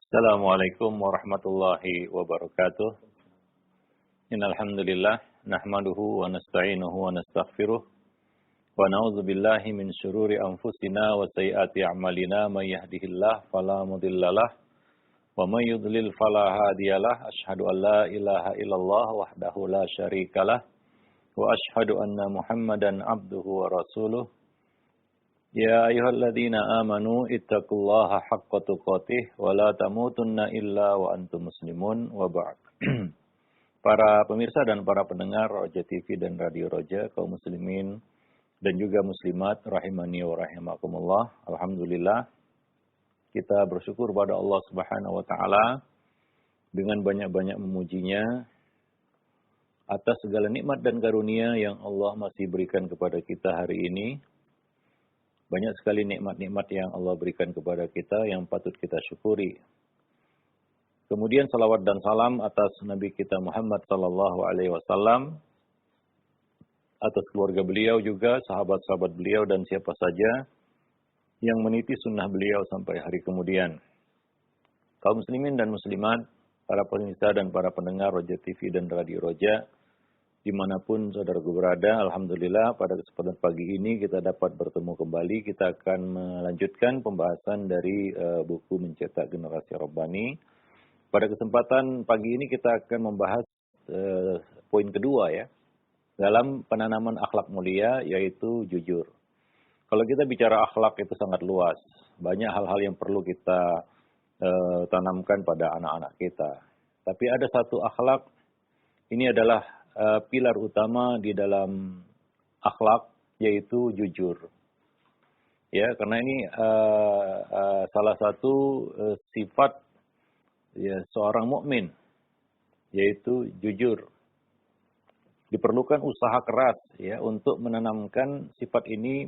Assalamualaikum warahmatullahi wabarakatuh. Innal hamdalillah nahmaduhu wa nasta'inuhu wa nastaghfiruh wa na'udzu billahi min syururi anfusina wa sayyiati a'malina may yahdihillahu fala mudhillalah wa may yudlil fala hadiyalah. Asyhadu an la ilaha illallah wahdahu la syarikalah wa asyhadu anna Muhammadan abduhu wa rasuluh. Ya ayyuhalladzina amanu ittaqullaha haqqa tuqatih wa la tamutunna illa wa antum muslimun wa ba'd. Para pemirsa dan para pendengar Roja TV dan Radio Roja, kaum muslimin dan juga muslimat rahimani wa rahimakumullah. Alhamdulillah kita bersyukur pada Allah Subhanahu wa taala dengan banyak-banyak memujinya atas segala nikmat dan karunia yang Allah masih berikan kepada kita hari ini. Banyak sekali nikmat-nikmat yang Allah berikan kepada kita yang patut kita syukuri. Kemudian salawat dan salam atas Nabi kita Muhammad sallallahu alaihi wasallam, atas keluarga beliau juga, sahabat-sahabat beliau dan siapa saja yang meniti sunnah beliau sampai hari kemudian. Kaum muslimin dan muslimat, para pemirsa dan para pendengar Roja TV dan Radio Roja, dimanapun saudaraku berada, alhamdulillah pada kesempatan pagi ini kita dapat bertemu kembali. Kita akan melanjutkan pembahasan dari buku Mencetak Generasi Rabbani. Pada kesempatan pagi ini kita akan membahas poin kedua ya, dalam penanaman akhlak mulia, yaitu jujur. Kalau kita bicara akhlak itu sangat luas, banyak hal-hal yang perlu kita tanamkan pada anak-anak kita. Tapi ada satu akhlak, ini adalah pilar utama di dalam akhlak, yaitu jujur. Ya, karena ini salah satu sifat ya seorang mukmin, yaitu jujur. Diperlukan usaha keras ya untuk menanamkan sifat ini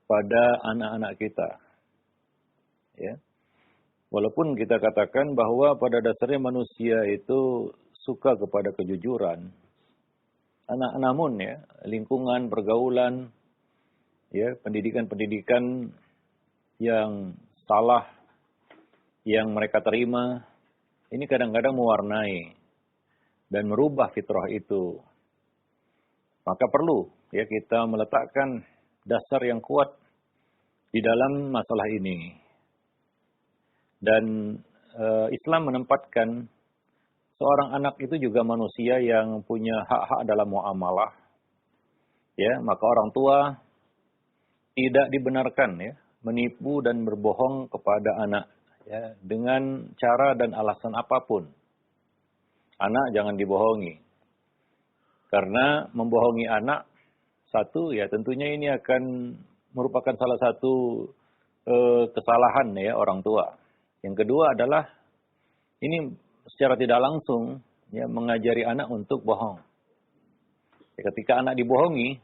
pada anak-anak kita. Ya. Walaupun kita katakan bahwa pada dasarnya manusia itu suka kepada kejujuran. Namun ya, lingkungan, pergaulan, ya, pendidikan-pendidikan yang salah yang mereka terima, ini kadang-kadang mewarnai dan merubah fitrah itu. Maka perlu ya kita meletakkan dasar yang kuat di dalam masalah ini. Dan Islam menempatkan seorang anak itu juga manusia yang punya hak-hak dalam muamalah. Ya, maka orang tua tidak dibenarkan ya menipu dan berbohong kepada anak ya dengan cara dan alasan apapun. Anak jangan dibohongi. Karena membohongi anak, satu ya tentunya ini akan merupakan salah satu kesalahan ya orang tua. Yang kedua adalah ini secara tidak langsung ya mengajari anak untuk bohong. Ya, ketika anak dibohongi,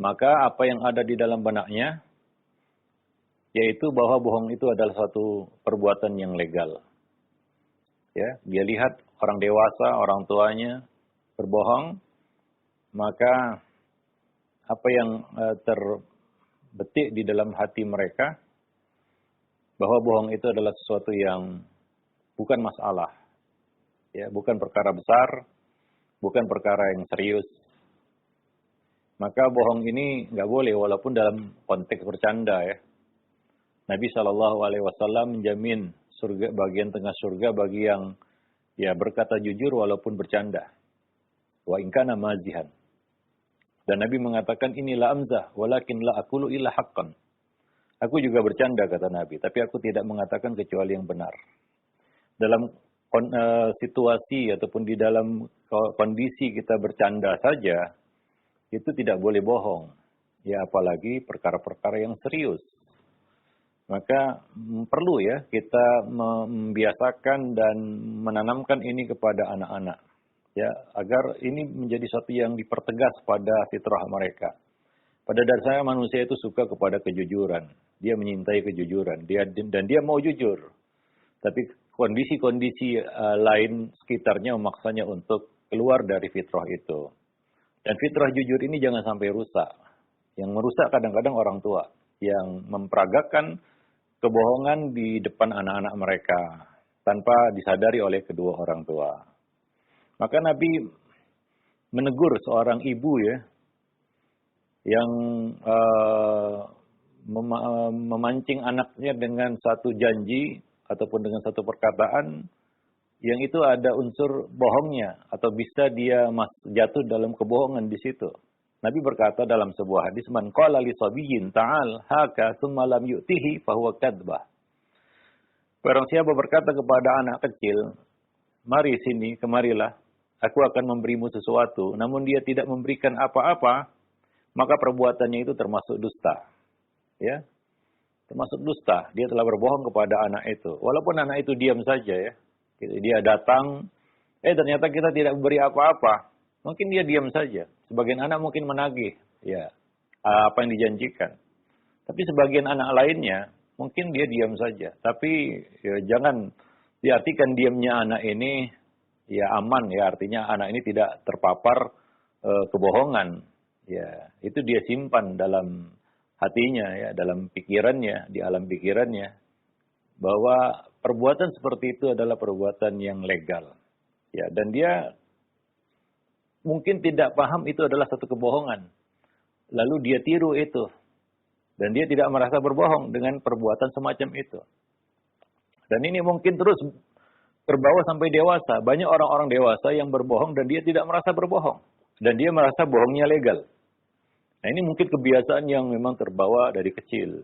maka apa yang ada di dalam benaknya yaitu bahwa bohong itu adalah suatu perbuatan yang legal. Ya, dia lihat orang dewasa, orang tuanya berbohong, maka apa yang terbetik di dalam hati mereka bahwa bohong itu adalah sesuatu yang bukan masalah, ya, bukan perkara besar, bukan perkara yang serius. Maka bohong ini nggak boleh, walaupun dalam konteks bercanda ya. Nabi SAW menjamin surga, bagian tengah surga bagi yang ya berkata jujur walaupun bercanda. Wa in kana mazihan. Dan Nabi mengatakan inilah amzah, walakin la aqulu illa haqqan. Aku juga bercanda kata Nabi, tapi aku tidak mengatakan kecuali yang benar. Dalam situasi ataupun di dalam kondisi kita bercanda saja, itu tidak boleh bohong. Ya apalagi perkara-perkara yang serius. Maka perlu ya kita membiasakan dan menanamkan ini kepada anak-anak. Ya, agar ini menjadi sesuatu yang dipertegas pada fitrah mereka. Pada dasarnya manusia itu suka kepada kejujuran. Dia menyintai kejujuran. Dan dia mau jujur. Tapi kondisi-kondisi lain sekitarnya memaksanya untuk keluar dari fitrah itu. Dan fitrah jujur ini jangan sampai rusak. Yang merusak kadang-kadang orang tua. Yang memperagakan kebohongan di depan anak-anak mereka tanpa disadari oleh kedua orang tua. Maka Nabi menegur seorang ibu ya yang memancing anaknya dengan satu janji ataupun dengan satu perkataan yang itu ada unsur bohongnya atau bisa dia jatuh dalam kebohongan di situ. Nabi berkata dalam sebuah hadis, "Man qala li sabiyyin ta'al haka tsumma lam yu'tihi fa huwa kadzbah." Barang siapa berkata kepada anak kecil, "Mari sini, kemarilah, aku akan memberimu sesuatu," namun dia tidak memberikan apa-apa, maka perbuatannya itu termasuk dusta. Ya, termasuk dusta. Dia telah berbohong kepada anak itu. Walaupun anak itu diam saja ya. Dia datang, ternyata kita tidak memberi apa-apa. Mungkin dia diam saja. Sebagian anak mungkin menagih, ya, apa yang dijanjikan. Tapi sebagian anak lainnya, mungkin dia diam saja. Tapi ya, jangan diartikan diamnya anak ini ya aman, ya artinya anak ini tidak terpapar kebohongan. Ya, itu dia simpan dalam hatinya, ya, dalam pikirannya, di alam pikirannya, bahwa perbuatan seperti itu adalah perbuatan yang legal. Ya, dan dia mungkin tidak paham itu adalah satu kebohongan. Lalu dia tiru itu. Dan dia tidak merasa berbohong dengan perbuatan semacam itu. Dan ini mungkin terus terbawa sampai dewasa. Banyak orang-orang dewasa yang berbohong dan dia tidak merasa berbohong. Dan dia merasa bohongnya legal. Nah, ini mungkin kebiasaan yang memang terbawa dari kecil.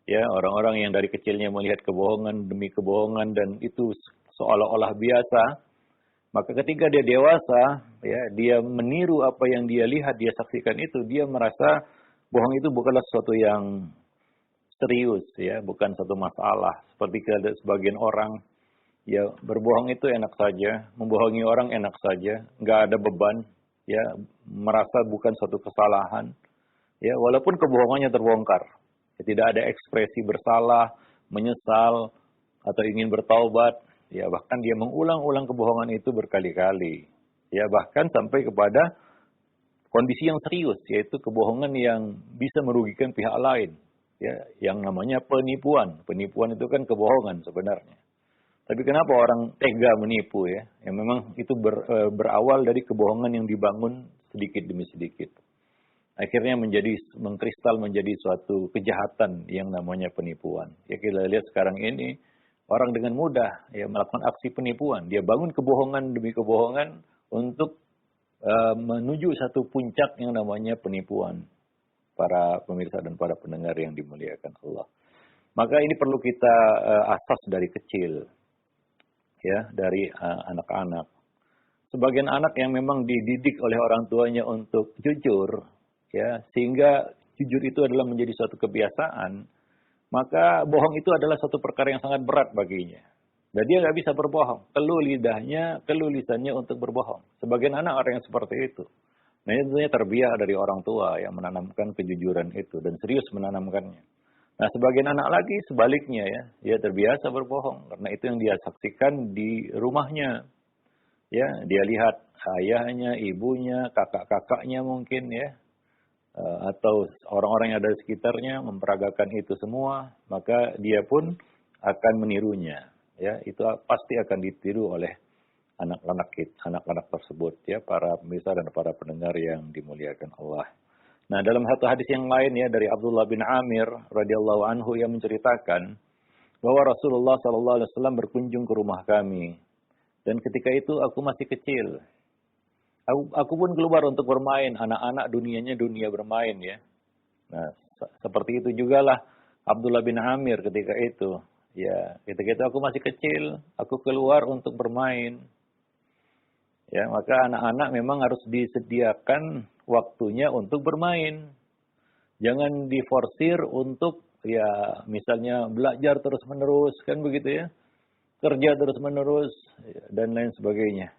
Ya, orang-orang yang dari kecilnya melihat kebohongan demi kebohongan dan itu seolah-olah biasa, maka ketika dia dewasa, ya, dia meniru apa yang dia lihat, dia saksikan itu, dia merasa bohong itu bukanlah sesuatu yang serius, ya, bukan satu masalah. Seperti ada sebagian orang, ya, berbohong itu enak saja, membohongi orang enak saja, nggak ada beban, ya, merasa bukan suatu kesalahan, ya, walaupun kebohongannya terbongkar. Tidak ada ekspresi bersalah, menyesal, atau ingin bertaubat. Ya, bahkan dia mengulang-ulang kebohongan itu berkali-kali. Ya, bahkan sampai kepada kondisi yang serius, yaitu kebohongan yang bisa merugikan pihak lain. Ya, yang namanya penipuan. Penipuan itu kan kebohongan sebenarnya. Tapi kenapa orang tega menipu ya? Yang memang itu berawal dari kebohongan yang dibangun sedikit demi sedikit. Akhirnya mengkristal menjadi suatu kejahatan yang namanya penipuan. Ya, kita lihat sekarang ini orang dengan mudah ya melakukan aksi penipuan. Dia bangun kebohongan demi kebohongan untuk menuju satu puncak yang namanya penipuan. Para pemirsa dan para pendengar yang dimuliakan Allah. Maka ini perlu kita asas dari kecil, ya, dari anak-anak. Sebagian anak yang memang dididik oleh orang tuanya untuk jujur, ya, sehingga jujur itu adalah menjadi suatu kebiasaan, maka bohong itu adalah suatu perkara yang sangat berat baginya. Dan dia nggak bisa berbohong. Keluh lidahnya, keluh lisannya untuk berbohong. Sebagian anak orang yang seperti itu. Nah, itu tentunya terbiak dari orang tua yang menanamkan kejujuran itu dan serius menanamkannya. Nah, sebagian anak lagi sebaliknya ya, dia terbiasa berbohong karena itu yang dia saksikan di rumahnya. Ya, dia lihat ayahnya, ibunya, kakak-kakaknya mungkin ya, atau orang-orang yang ada di sekitarnya memperagakan itu semua, maka dia pun akan menirunya. Ya, itu pasti akan ditiru oleh anak-anak tersebut, ya, para pemirsa dan para pendengar yang dimuliakan Allah. Nah, dalam satu hadis yang lain ya dari Abdullah bin Amir radhiyallahu anhu yang menceritakan bahwa Rasulullah sallallahu alaihi wasallam berkunjung ke rumah kami dan ketika itu aku masih kecil. Aku pun keluar untuk bermain, anak-anak dunianya dunia bermain ya. Nah, seperti itu jugalah Abdullah bin Amir ketika itu. Ya, ketika itu aku masih kecil, aku keluar untuk bermain. Ya, maka anak-anak memang harus disediakan waktunya untuk bermain. Jangan diforsir untuk ya misalnya belajar terus-menerus kan begitu ya. Kerja terus-menerus dan lain sebagainya.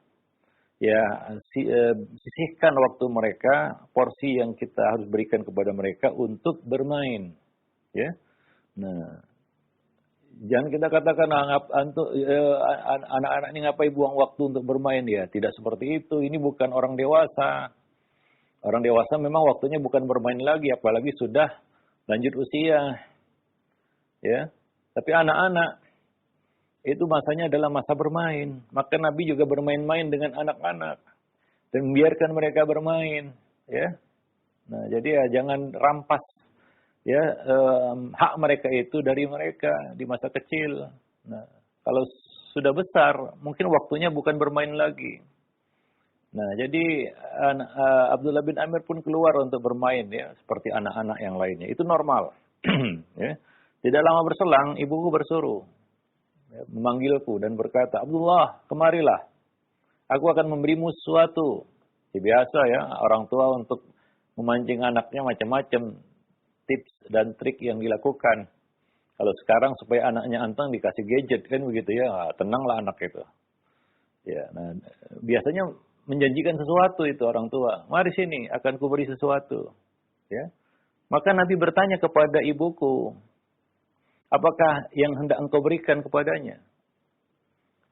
Ya, sisihkan waktu mereka, porsi yang kita harus berikan kepada mereka untuk bermain. Ya. Nah, jangan kita katakan anak-anak ini ngapain buang waktu untuk bermain ya. Tidak seperti itu. Ini bukan orang dewasa. Orang dewasa memang waktunya bukan bermain lagi, apalagi sudah lanjut usia. Ya. Tapi anak-anak itu masanya adalah masa bermain. Maka Nabi juga bermain-main dengan anak-anak dan membiarkan mereka bermain, ya. Nah, jadi ya jangan rampas ya hak mereka itu dari mereka di masa kecil. Nah, kalau sudah besar, mungkin waktunya bukan bermain lagi. Nah, jadi Abdullah bin Amir pun keluar untuk bermain ya, seperti anak-anak yang lainnya. Itu normal. Ya. Tidak lama berselang, ibuku bersuruh, ya, memanggilku dan berkata, Abdullah, kemarilah. Aku akan memberimu sesuatu. Ya, biasa ya, orang tua untuk memancing anaknya macam-macam tips dan trik yang dilakukan. Kalau sekarang supaya anaknya anteng dikasih gadget kan begitu ya, tenanglah anak itu. Ya, nah, biasanya menjanjikan sesuatu itu orang tua. Mari sini, akan kuberi sesuatu. Ya. Maka Nabi bertanya kepada ibuku, apakah yang hendak engkau berikan kepadanya?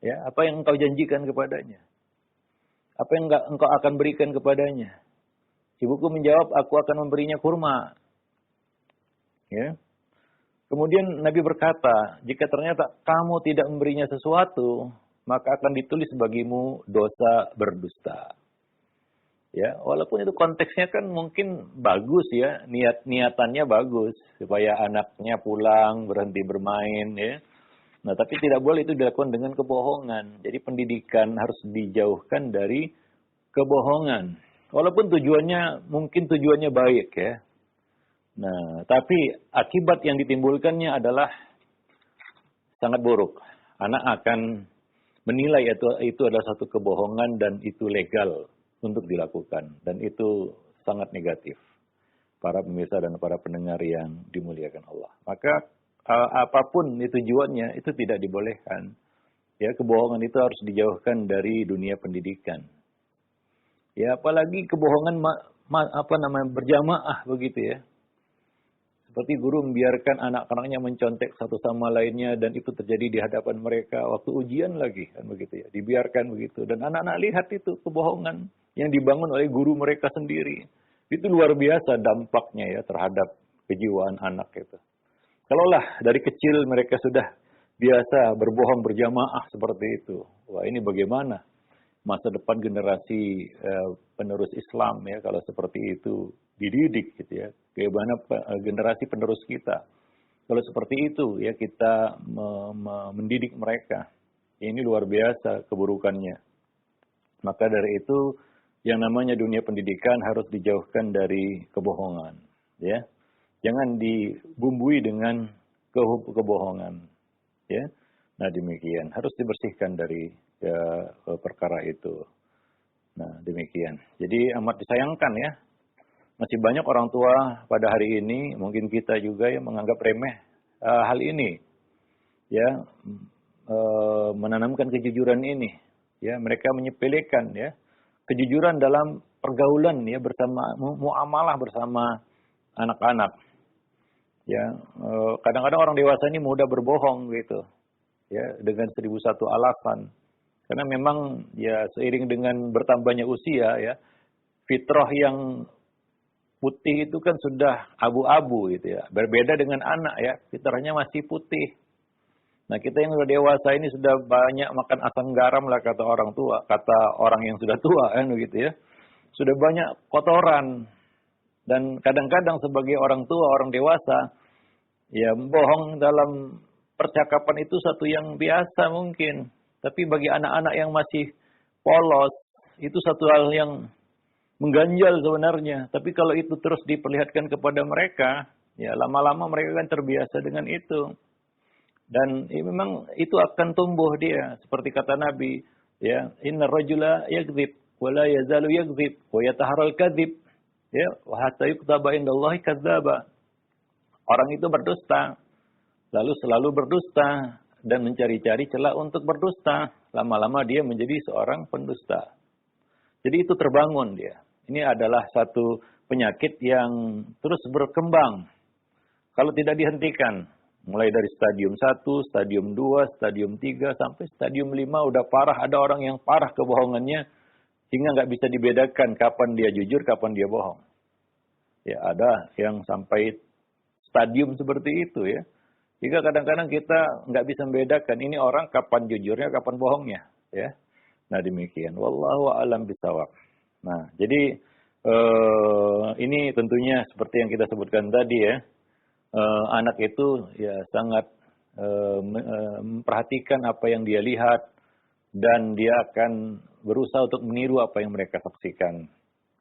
Ya, apa yang engkau janjikan kepadanya? Apa yang engkau akan berikan kepadanya? Ibuku menjawab, aku akan memberinya kurma. Ya. Kemudian Nabi berkata, jika ternyata kamu tidak memberinya sesuatu, maka akan ditulis bagimu dosa berdusta. Ya, walaupun itu konteksnya kan mungkin bagus ya, niatannya bagus supaya anaknya pulang berhenti bermain ya. Nah, tapi tidak boleh itu dilakukan dengan kebohongan. Jadi pendidikan harus dijauhkan dari kebohongan. Walaupun mungkin tujuannya baik ya. Nah, tapi akibat yang ditimbulkannya adalah sangat buruk. Anak akan menilai itu adalah satu kebohongan dan itu legal untuk dilakukan. Dan itu sangat negatif. Para pemirsa dan para pendengar yang dimuliakan Allah. Maka apapun itu tujuannya, itu tidak dibolehkan. Ya, kebohongan itu harus dijauhkan dari dunia pendidikan. Ya, apalagi kebohongan berjamaah begitu ya. Seperti guru membiarkan anak-anaknya mencontek satu sama lainnya dan itu terjadi di hadapan mereka waktu ujian lagi kan begitu ya. Dibiarkan begitu dan anak-anak lihat itu kebohongan yang dibangun oleh guru mereka sendiri. Itu luar biasa dampaknya ya terhadap kejiwaan anak itu. Kalaulah dari kecil mereka sudah biasa berbohong berjamaah seperti itu. Wah, ini bagaimana masa depan generasi penerus Islam ya kalau seperti itu dididik gitu ya. Bagaimana generasi penerus kita. Kalau seperti itu ya kita mendidik mereka. Ya, ini luar biasa keburukannya. Maka dari itu yang namanya dunia pendidikan harus dijauhkan dari kebohongan, ya. Jangan dibumbui dengan kebohongan, ya. Nah, demikian harus dibersihkan dari perkara itu. Nah, demikian. Jadi amat disayangkan ya. Masih banyak orang tua pada hari ini, mungkin kita juga yang menganggap remeh hal ini. Ya, menanamkan kejujuran ini. Ya, mereka menyepelekan ya kejujuran dalam pergaulan ya bersama muamalah bersama anak-anak. Ya, kadang-kadang orang dewasa ini mudah berbohong gitu. Ya, dengan 1001 alasan. Karena memang ya seiring dengan bertambahnya usia ya, fitrah yang putih itu kan sudah abu-abu gitu ya. Berbeda dengan anak ya, fitrahnya masih putih. Nah, kita yang sudah dewasa ini sudah banyak makan asam garam lah kata orang tua, kata orang yang sudah tua kan begitu ya. Sudah banyak kotoran. Dan kadang-kadang sebagai orang tua, orang dewasa, ya bohong dalam percakapan itu satu yang biasa mungkin. Tapi bagi anak-anak yang masih polos, itu satu hal yang mengganjal sebenarnya. Tapi kalau itu terus diperlihatkan kepada mereka, ya lama-lama mereka kan terbiasa dengan itu. Dan ya, memang itu akan tumbuh dia. Seperti kata Nabi, ya, inna rajula yakdzib, wa la yazalu yakdzib, wa yataharral kadzib, ya, wa hatta yuktaba indallahi kadzdzaba. Orang itu berdusta, lalu selalu berdusta, dan mencari-cari celah untuk berdusta. Lama-lama dia menjadi seorang pendusta. Jadi itu terbangun dia. Ini adalah satu penyakit yang terus berkembang. Kalau tidak dihentikan. Mulai dari stadium 1, stadium 2, stadium 3, sampai stadium 5 udah parah. Ada orang yang parah kebohongannya. Hingga nggak bisa dibedakan kapan dia jujur, kapan dia bohong. Ya ada yang sampai stadium seperti itu ya. Sehingga kadang-kadang kita nggak bisa membedakan ini orang kapan jujurnya, kapan bohongnya, ya. Nah demikian. Wallahu a'lam bishawab. Nah jadi ini tentunya seperti yang kita sebutkan tadi ya, anak itu ya sangat memperhatikan apa yang dia lihat dan dia akan berusaha untuk meniru apa yang mereka saksikan,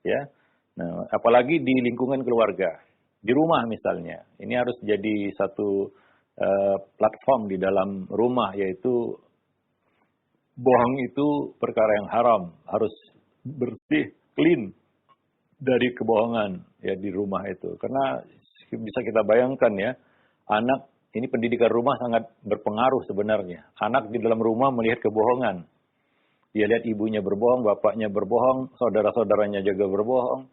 ya. Nah apalagi di lingkungan keluarga, di rumah misalnya, ini harus jadi satu platform di dalam rumah, yaitu bohong itu perkara yang haram, harus bersih, clean dari kebohongan ya di rumah itu. Karena bisa kita bayangkan ya, anak ini pendidikan rumah sangat berpengaruh sebenarnya. Anak di dalam rumah melihat kebohongan. Dia lihat ibunya berbohong, bapaknya berbohong, saudara-saudaranya juga berbohong.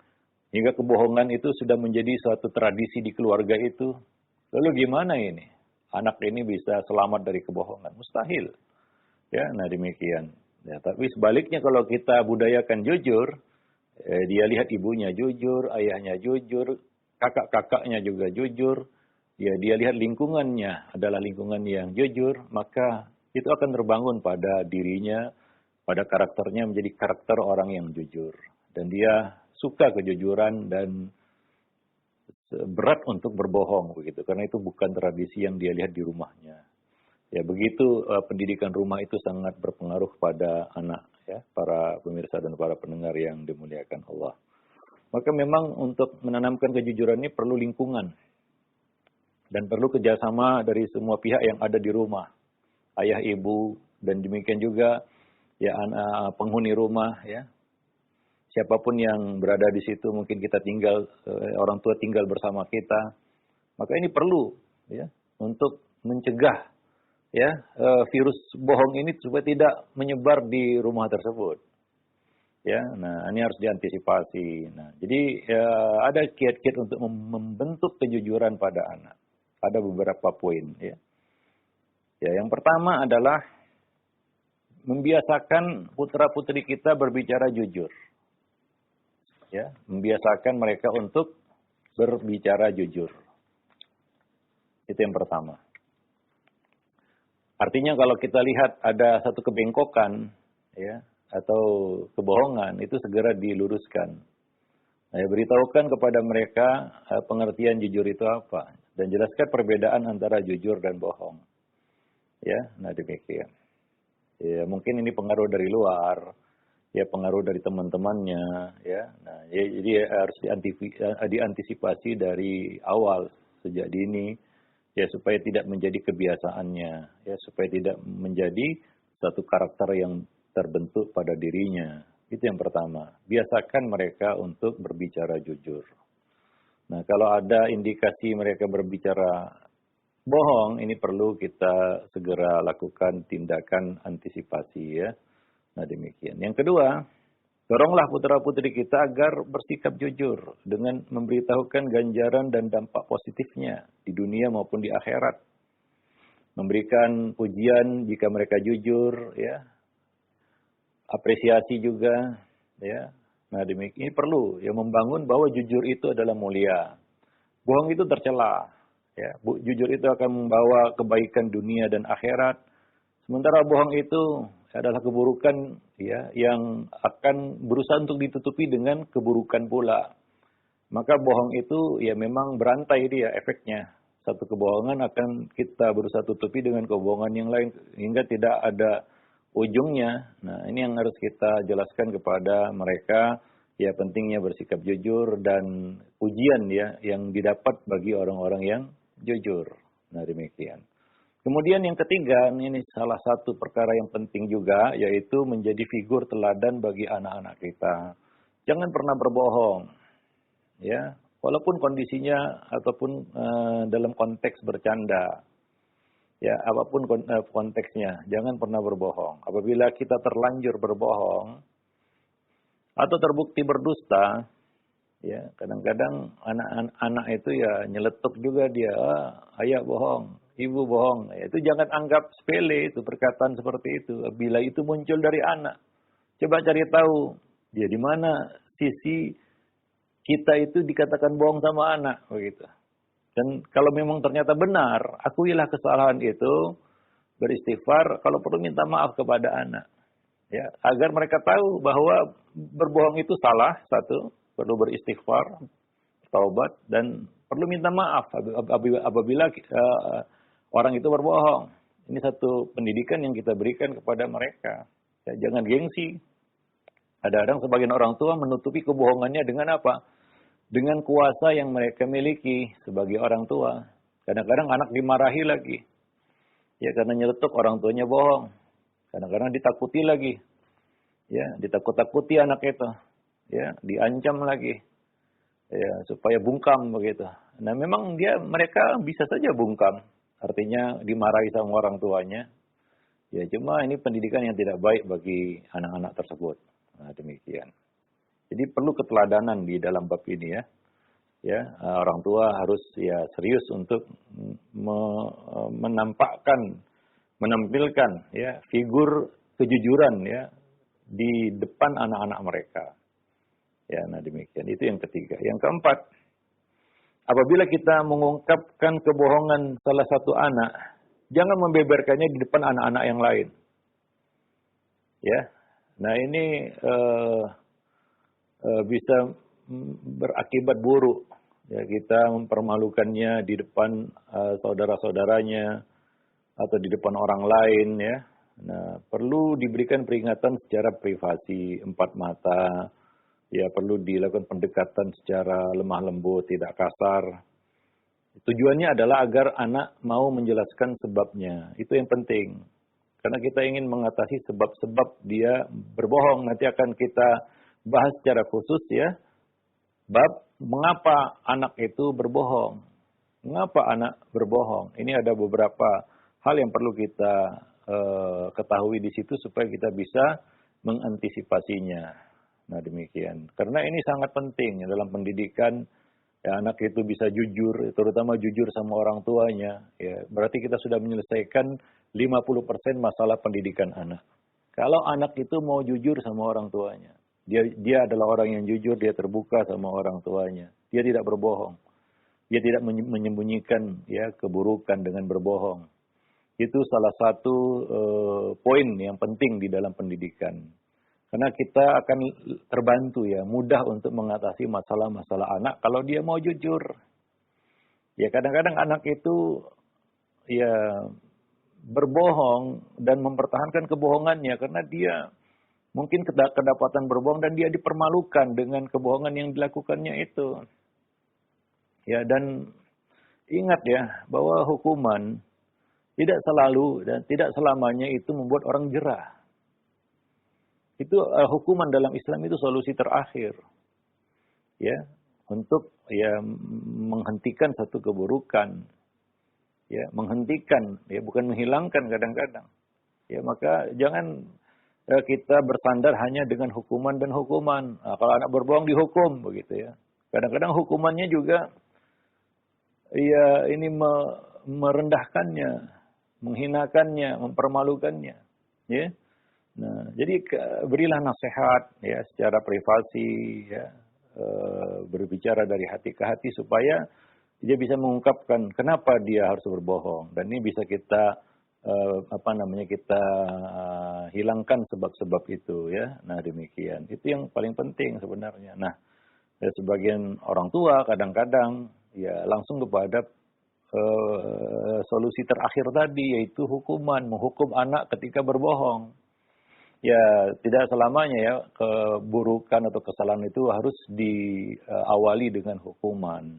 Hingga kebohongan itu sudah menjadi suatu tradisi di keluarga itu. Lalu gimana ini? Anak ini bisa selamat dari kebohongan? Mustahil. Ya, nah demikian. Ya, tapi sebaliknya kalau kita budayakan jujur, dia lihat ibunya jujur, ayahnya jujur, kakak-kakaknya juga jujur, ya dia lihat lingkungannya adalah lingkungan yang jujur, maka itu akan terbangun pada dirinya, pada karakternya menjadi karakter orang yang jujur. Dan dia suka kejujuran dan berat untuk berbohong begitu, karena itu bukan tradisi yang dia lihat di rumahnya. Ya begitu, pendidikan rumah itu sangat berpengaruh pada anak, ya, para pemirsa dan para pendengar yang dimuliakan Allah. Maka memang untuk menanamkan kejujuran ini perlu lingkungan dan perlu kerjasama dari semua pihak yang ada di rumah, ayah, ibu, dan demikian juga ya anak penghuni rumah, ya. Siapapun yang berada di situ, mungkin kita tinggal, orang tua tinggal bersama kita, maka ini perlu, ya, untuk mencegah, ya, virus bohong ini supaya tidak menyebar di rumah tersebut. Ya, nah ini harus diantisipasi. Nah, jadi ya, ada kiat-kiat untuk membentuk kejujuran pada anak. Ada beberapa poin, ya. Ya, yang pertama adalah membiasakan putra-putri kita berbicara jujur. Ya, membiasakan mereka untuk berbicara jujur. Itu yang pertama. Artinya kalau kita lihat ada satu kebengkokan, ya, atau kebohongan, itu segera diluruskan. Nah, ya, beritahukan kepada mereka pengertian jujur itu apa, dan jelaskan perbedaan antara jujur dan bohong. Ya, nah demikian. Ya, mungkin ini pengaruh dari luar, ya pengaruh dari teman-temannya, ya. Nah, ya, jadi harus diantisipasi dari awal sejak dini, ya supaya tidak menjadi kebiasaannya, ya supaya tidak menjadi satu karakter yang terbentuk pada dirinya. Itu yang pertama. Biasakan mereka untuk berbicara jujur. Nah, kalau ada indikasi mereka berbicara bohong, ini perlu kita segera lakukan tindakan antisipasi, ya. Nah, demikian. Yang kedua, doronglah putra-putri kita agar bersikap jujur dengan memberitahukan ganjaran dan dampak positifnya di dunia maupun di akhirat. Memberikan pujian jika mereka jujur, ya. Apresiasi juga, ya. Nah, demikian ini perlu ya, membangun bahwa jujur itu adalah mulia. Bohong itu tercela, ya. Jujur itu akan membawa kebaikan dunia dan akhirat. Sementara bohong itu adalah keburukan, ya, yang akan berusaha untuk ditutupi dengan keburukan pula. Maka bohong itu ya memang berantai dia efeknya. Satu kebohongan akan kita berusaha tutupi dengan kebohongan yang lain hingga tidak ada ujungnya. Nah, ini yang harus kita jelaskan kepada mereka, ya pentingnya bersikap jujur dan pujian, ya, yang didapat bagi orang-orang yang jujur. Nah, demikian. Kemudian yang ketiga, ini salah satu perkara yang penting juga, yaitu menjadi figur teladan bagi anak-anak kita. Jangan pernah berbohong, ya, walaupun kondisinya ataupun dalam konteks bercanda, ya, apapun konteksnya, jangan pernah berbohong. Apabila kita terlanjur berbohong atau terbukti berdusta, ya, kadang-kadang anak-anak itu ya nyeletuk juga dia, ayah bohong, ibu bohong. Itu jangan anggap sepele itu perkataan seperti itu. Bila itu muncul dari anak, coba cari tahu dia di mana sisi kita itu dikatakan bohong sama anak, begitu. Dan kalau memang ternyata benar, akuilah kesalahan itu, beristighfar, kalau perlu minta maaf kepada anak. Ya, agar mereka tahu bahwa berbohong itu salah, satu, perlu beristighfar, taubat, dan perlu minta maaf apabila orang itu berbohong. Ini satu pendidikan yang kita berikan kepada mereka. Ya, jangan gengsi. Kadang-kadang sebagian orang tua menutupi kebohongannya dengan apa? Dengan kuasa yang mereka miliki sebagai orang tua. Kadang-kadang anak dimarahi lagi. Ya, karena nyeletuk orang tuanya bohong. Kadang-kadang ditakuti lagi. Ya, ditakut-takuti anak itu. Ya, diancam lagi. Ya, supaya bungkam begitu. Nah, memang mereka bisa saja bungkam. Artinya dimarahi sama orang tuanya. Ya, cuma ini pendidikan yang tidak baik bagi anak-anak tersebut. Nah, demikian. Jadi perlu keteladanan di dalam bab ini ya. Ya, orang tua harus ya serius untuk menampilkan ya figur kejujuran ya di depan anak-anak mereka. Ya, nah demikian. Itu yang ketiga. Yang keempat, apabila kita mengungkapkan kebohongan salah satu anak, jangan membeberkannya di depan anak-anak yang lain. Ya, nah ini bisa berakibat buruk. Ya, kita mempermalukannya di depan saudara-saudaranya atau di depan orang lain ya. Nah, perlu diberikan peringatan secara privasi, empat mata. Ya, perlu dilakukan pendekatan secara lemah lembut, tidak kasar. Tujuannya adalah agar anak mau menjelaskan sebabnya. Itu yang penting. Karena kita ingin mengatasi sebab-sebab dia berbohong. Nanti akan kita bahas secara khusus ya. Bab mengapa anak itu berbohong. Mengapa anak berbohong. Ini ada beberapa hal yang perlu kita ketahui di situ supaya kita bisa mengantisipasinya. Nah demikian. Karena ini sangat penting ya, dalam pendidikan. Ya, anak itu bisa jujur, terutama jujur sama orang tuanya. Ya, berarti kita sudah menyelesaikan 50% masalah pendidikan anak. Kalau anak itu mau jujur sama orang tuanya, dia adalah orang yang jujur, dia terbuka sama orang tuanya. Dia tidak berbohong. Dia tidak menyembunyikan ya keburukan dengan berbohong. Itu salah satu poin yang penting di dalam pendidikan. Karena kita akan terbantu ya, mudah untuk mengatasi masalah-masalah anak kalau dia mau jujur. Ya kadang-kadang anak itu ya berbohong dan mempertahankan kebohongannya karena dia mungkin kedapatan berbohong dan dia dipermalukan dengan kebohongan yang dilakukannya itu. Ya dan ingat ya bahwa hukuman tidak selalu dan tidak selamanya itu membuat orang jerah. Itu hukuman dalam Islam itu solusi terakhir. Ya, untuk ya menghentikan satu keburukan. Ya, menghentikan ya bukan menghilangkan kadang-kadang. Ya, maka jangan kita bersandar hanya dengan hukuman dan hukuman. Nah, kalau anak berbohong dihukum begitu ya. Kadang-kadang hukumannya juga ya ini merendahkannya, menghinakannya, mempermalukannya, ya. Nah, jadi berilah nasihat ya secara privasi ya, berbicara dari hati ke hati supaya dia bisa mengungkapkan kenapa dia harus berbohong dan ini bisa kita kita hilangkan sebab-sebab itu ya. Nah, demikian. Itu yang paling penting sebenarnya. Nah, ya, sebagian orang tua kadang-kadang ya langsung kepada solusi terakhir tadi yaitu hukuman, menghukum anak ketika berbohong. Ya, tidak selamanya ya keburukan atau kesalahan itu harus diawali dengan hukuman.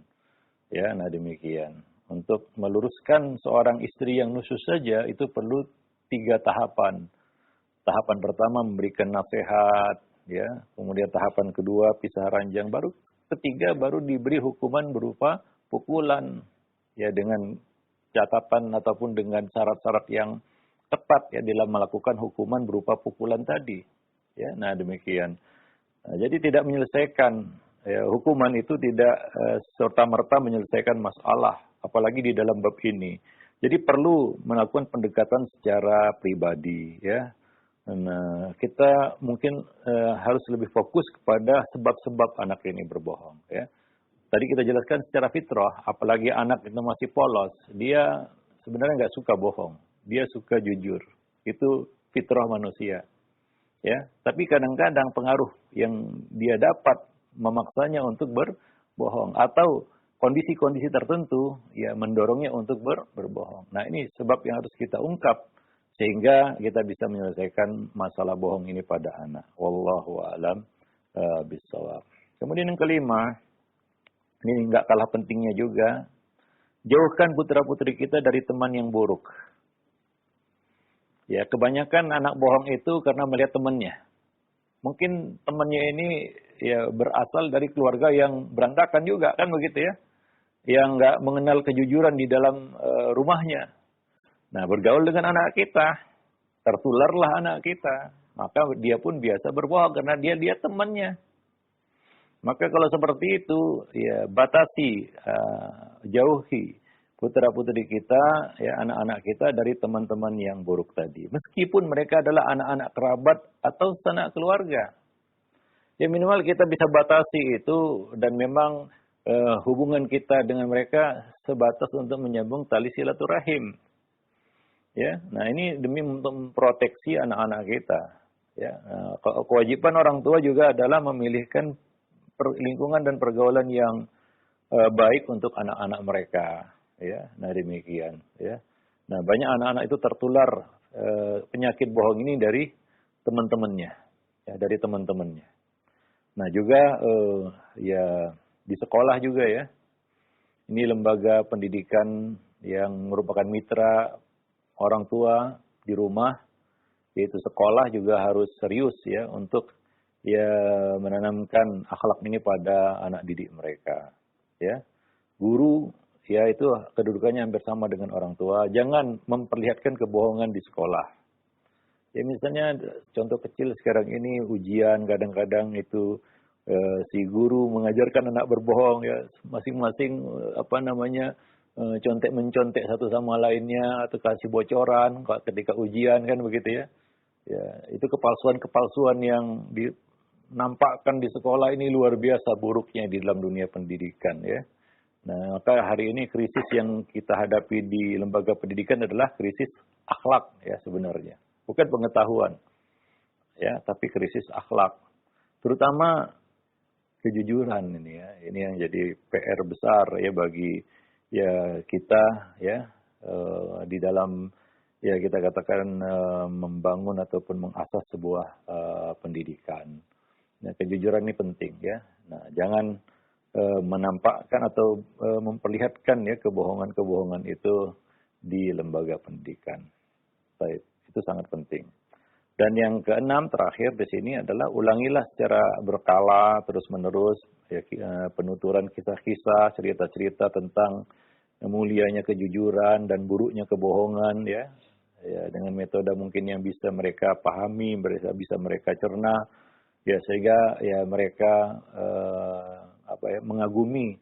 Ya, nah demikian. Untuk meluruskan seorang istri yang nusyuz saja itu perlu 3 tahapan. Tahapan pertama memberikan nasihat, ya. Kemudian tahapan kedua pisah ranjang, baru ketiga baru diberi hukuman berupa pukulan. Ya, dengan catatan ataupun dengan syarat-syarat yang tepat ya dalam melakukan hukuman berupa pukulan tadi. Ya, nah demikian. Nah, jadi tidak menyelesaikan ya, hukuman itu tidak serta-merta menyelesaikan masalah, apalagi di dalam bab ini. Jadi perlu melakukan pendekatan secara pribadi ya. Nah, kita mungkin harus lebih fokus kepada sebab-sebab anak ini berbohong ya. tadi kita jelaskan secara fitrah, apalagi anak itu masih polos, dia sebenarnya nggak suka bohong, dia suka jujur. Itu fitrah manusia. Ya, tapi kadang-kadang pengaruh yang dia dapat memaksanya untuk berbohong atau kondisi-kondisi tertentu ya mendorongnya untuk berbohong. Nah, ini sebab yang harus kita ungkap sehingga kita bisa menyelesaikan masalah bohong ini pada anak. Wallahu a'lam bishawab. Kemudian yang kelima, ini nggak kalah pentingnya juga, jauhkan putra-putri kita dari teman yang buruk. Ya, kebanyakan anak bohong itu karena melihat temannya. Mungkin temannya ini ya berasal dari keluarga yang berantakan juga, kan begitu ya. Yang nggak mengenal kejujuran di dalam rumahnya. Nah, bergaul dengan anak kita, tertularlah anak kita. Maka dia pun biasa berbohong karena dia lihat temannya. Maka kalau seperti itu, ya batasi, jauhi putra-putri kita, ya anak-anak kita dari teman-teman yang buruk tadi. Meskipun mereka adalah anak-anak kerabat atau sanak keluarga. Ya minimal kita bisa batasi itu dan memang hubungan kita dengan mereka sebatas untuk menyambung tali silaturahim. Ya, nah ini demi untuk memproteksi anak-anak kita. Ya, kewajiban orang tua juga adalah memilihkan lingkungan dan pergaulan yang baik untuk anak-anak mereka. Ya, nah demikian. Ya, nah banyak anak-anak itu tertular penyakit bohong ini dari teman-temannya, ya dari teman-temannya. Nah juga ya di sekolah juga ya. Ini lembaga pendidikan yang merupakan mitra orang tua di rumah, yaitu sekolah juga harus serius ya untuk ya menanamkan akhlak ini pada anak didik mereka. Ya, guru ya itu kedudukannya hampir sama dengan orang tua. Jangan memperlihatkan kebohongan di sekolah. Ya misalnya contoh kecil sekarang ini ujian kadang-kadang itu si guru mengajarkan anak berbohong ya masing-masing contek mencontek satu sama lainnya atau kasih bocoran ketika ujian kan begitu ya. Ya, itu kepalsuan-kepalsuan yang dinampakkan di sekolah ini luar biasa buruknya di dalam dunia pendidikan ya. Nah, maka hari ini krisis yang kita hadapi di lembaga pendidikan adalah krisis akhlak ya sebenarnya. Bukan pengetahuan. Ya, tapi krisis akhlak. Terutama kejujuran ini ya. Ini yang jadi PR besar ya bagi ya kita ya di dalam ya kita katakan membangun ataupun mengasah sebuah pendidikan. Nah, kejujuran ini penting ya. Nah, jangan menampakkan atau memperlihatkan ya kebohongan-kebohongan itu di lembaga pendidikan. Baik, itu sangat penting. Dan yang keenam terakhir di sini adalah ulangilah secara berkala terus-menerus ya, penuturan kisah-kisah, cerita-cerita tentang mulianya kejujuran dan buruknya kebohongan ya. Ya, dengan metode mungkin yang bisa mereka pahami, bisa mereka cerna ya sehingga ya mereka mengagumi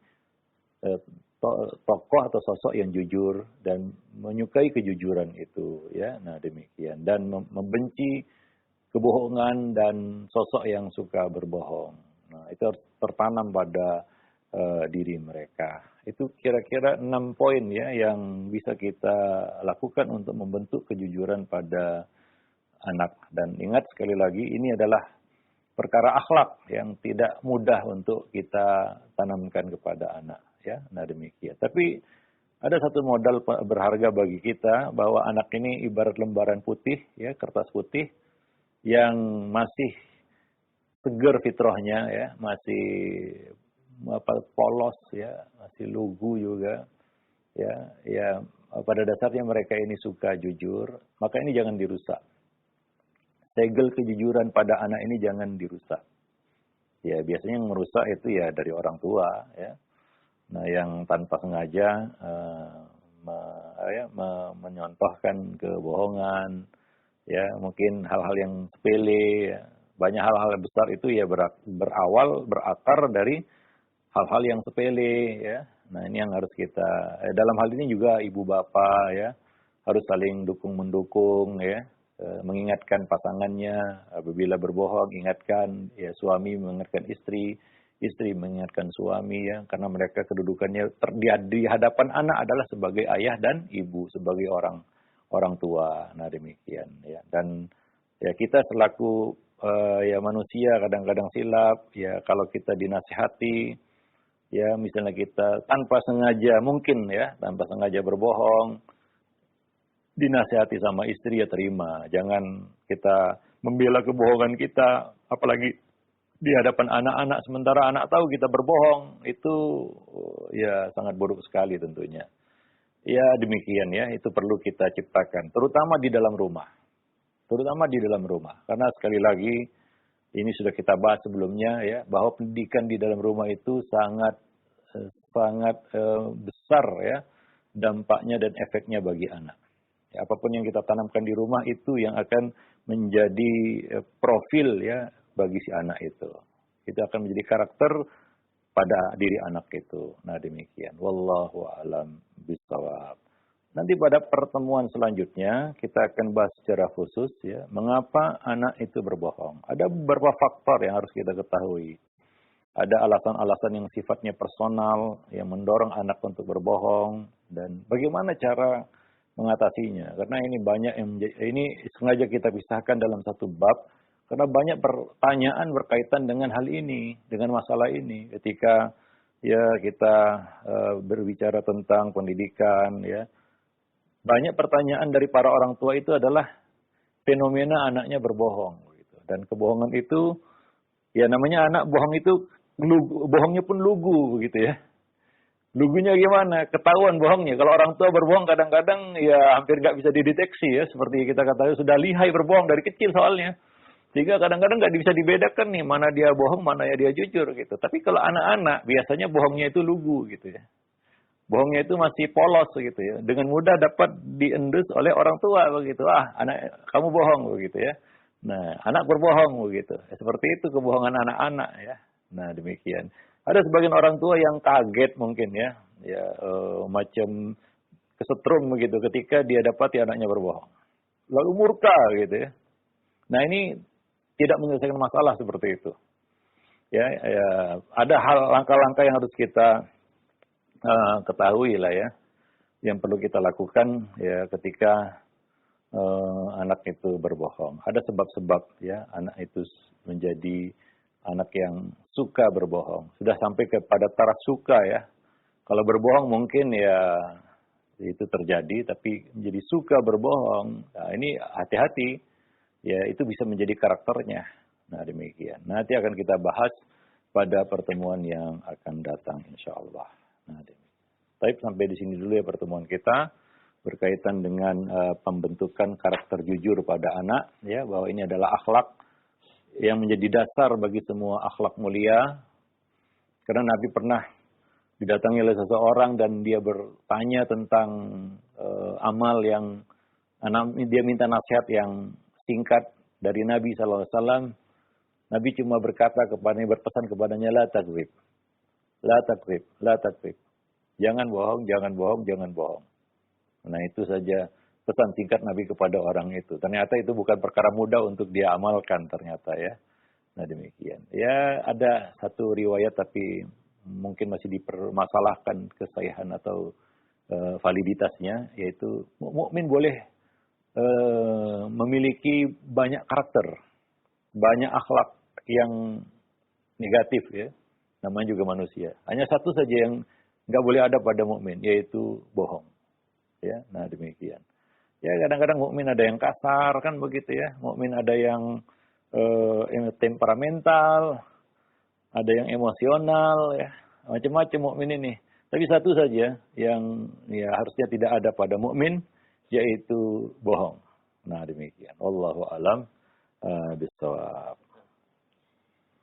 tokoh atau sosok yang jujur dan menyukai kejujuran itu ya. Nah, demikian dan membenci kebohongan dan sosok yang suka berbohong. Nah, itu harus tertanam pada diri mereka. Itu kira-kira 6 poin ya yang bisa kita lakukan untuk membentuk kejujuran pada anak. Dan ingat sekali lagi ini adalah perkara akhlak yang tidak mudah untuk kita tanamkan kepada anak ya. Nah, demikian. Tapi ada satu modal berharga bagi kita bahwa anak ini ibarat lembaran putih ya, kertas putih yang masih segar fitrahnya ya, masih polos ya, masih lugu juga ya. Ya pada dasarnya mereka ini suka jujur, maka ini jangan dirusak. Segel kejujuran pada anak ini jangan dirusak. Ya biasanya yang merusak itu ya dari orang tua ya. Nah yang tanpa sengaja menyontohkan kebohongan ya, mungkin hal-hal yang sepele ya. Banyak hal-hal besar itu ya berakar dari hal-hal yang sepele ya. Nah ini yang harus kita dalam hal ini juga ibu bapak ya harus saling dukung mendukung ya. Mengingatkan pasangannya apabila berbohong, ingatkan ya suami mengingatkan istri, istri mengingatkan suami ya, karena mereka kedudukannya di hadapan anak adalah sebagai ayah dan ibu, sebagai orang tua. Nah, demikian ya. Dan ya kita selaku ya manusia kadang-kadang silap ya, kalau kita dinasihati ya, misalnya kita tanpa sengaja mungkin ya, tanpa sengaja berbohong, dinasihati sama istri ya terima. Jangan kita membela kebohongan kita, apalagi di hadapan anak-anak sementara anak tahu kita berbohong. Itu ya sangat buruk sekali tentunya. Ya demikian ya, itu perlu kita ciptakan. Terutama di dalam rumah. Terutama di dalam rumah. Karena sekali lagi, ini sudah kita bahas sebelumnya ya, bahwa pendidikan di dalam rumah itu sangat besar ya, dampaknya dan efeknya bagi anak. Ya, apapun yang kita tanamkan di rumah itu yang akan menjadi profil ya bagi si anak itu. Itu akan menjadi karakter pada diri anak itu. Nah demikian. Wallahu a'lam bishawab. Nanti pada pertemuan selanjutnya kita akan bahas secara khusus ya, mengapa anak itu berbohong. Ada beberapa faktor yang harus kita ketahui. Ada alasan-alasan yang sifatnya personal yang mendorong anak untuk berbohong, dan bagaimana cara mengatasinya. Karena ini banyak yang ini sengaja kita pisahkan dalam satu bab karena banyak pertanyaan berkaitan dengan hal ini, dengan masalah ini. Ketika ya kita berbicara tentang pendidikan ya, banyak pertanyaan dari para orang tua itu adalah fenomena anaknya berbohong gitu. Dan kebohongan itu ya namanya anak bohong itu bohongnya pun lugu gitu ya. Lugunya gimana? Ketahuan bohongnya. Kalau orang tua berbohong kadang-kadang ya hampir nggak bisa dideteksi ya. Seperti kita katakan sudah lihai berbohong dari kecil soalnya. Sehingga kadang-kadang nggak bisa dibedakan nih mana dia bohong, mana ya dia jujur gitu. Tapi kalau anak-anak biasanya bohongnya itu lugu gitu ya. Bohongnya itu masih polos gitu ya. Dengan mudah dapat diendus oleh orang tua begitu. Ah, anak kamu bohong begitu ya. Nah, anak berbohong begitu. Seperti itu kebohongan anak-anak ya. Nah, demikian. Ada sebagian orang tua yang kaget mungkin ya, macam kesetrum begitu ketika dia dapati anaknya berbohong. Lalu murka gitu ya. Nah ini tidak menyelesaikan masalah seperti itu. Ya, ada langkah-langkah yang harus kita ketahui lah ya, yang perlu kita lakukan ya ketika anak itu berbohong. Ada sebab-sebab ya anak itu menjadi anak yang suka berbohong. Sudah sampai kepada taraf suka ya. Kalau berbohong mungkin ya itu terjadi, tapi menjadi suka berbohong. Nah, ini hati-hati. Ya itu bisa menjadi karakternya. Nah demikian. Nanti akan kita bahas pada pertemuan yang akan datang insya Allah. Nah demikian. Tapi sampai di sini dulu ya pertemuan kita. Berkaitan dengan pembentukan karakter jujur pada anak. Ya, bahwa ini adalah akhlak yang menjadi dasar bagi semua akhlak mulia. Karena Nabi pernah didatangi oleh seseorang dan dia bertanya tentang amal yang dia minta nasihat yang singkat dari Nabi SAW. Nabi cuma berkata kepadanya, berpesan kepadanya, la takzib, la takzib, la takzib. Jangan bohong, jangan bohong, jangan bohong. Nah itu saja pesan singkat Nabi kepada orang itu. Ternyata itu bukan perkara mudah untuk dia amalkan ternyata ya. Nah demikian. Ya ada satu riwayat tapi mungkin masih dipermasalahkan kesahihan atau validitasnya. Yaitu mukmin boleh memiliki banyak karakter. Banyak akhlak yang negatif ya. Namanya juga manusia. Hanya satu saja yang nggak boleh ada pada mukmin, yaitu bohong. Ya, nah demikian. Ya kadang-kadang mukmin ada yang kasar kan begitu ya. Mukmin ada yang temperamental, ada yang emosional ya. Macam-macam mukmin ini. Tapi satu saja yang ya harusnya tidak ada pada mukmin yaitu bohong. Nah demikian. Wallahu alam bishawab.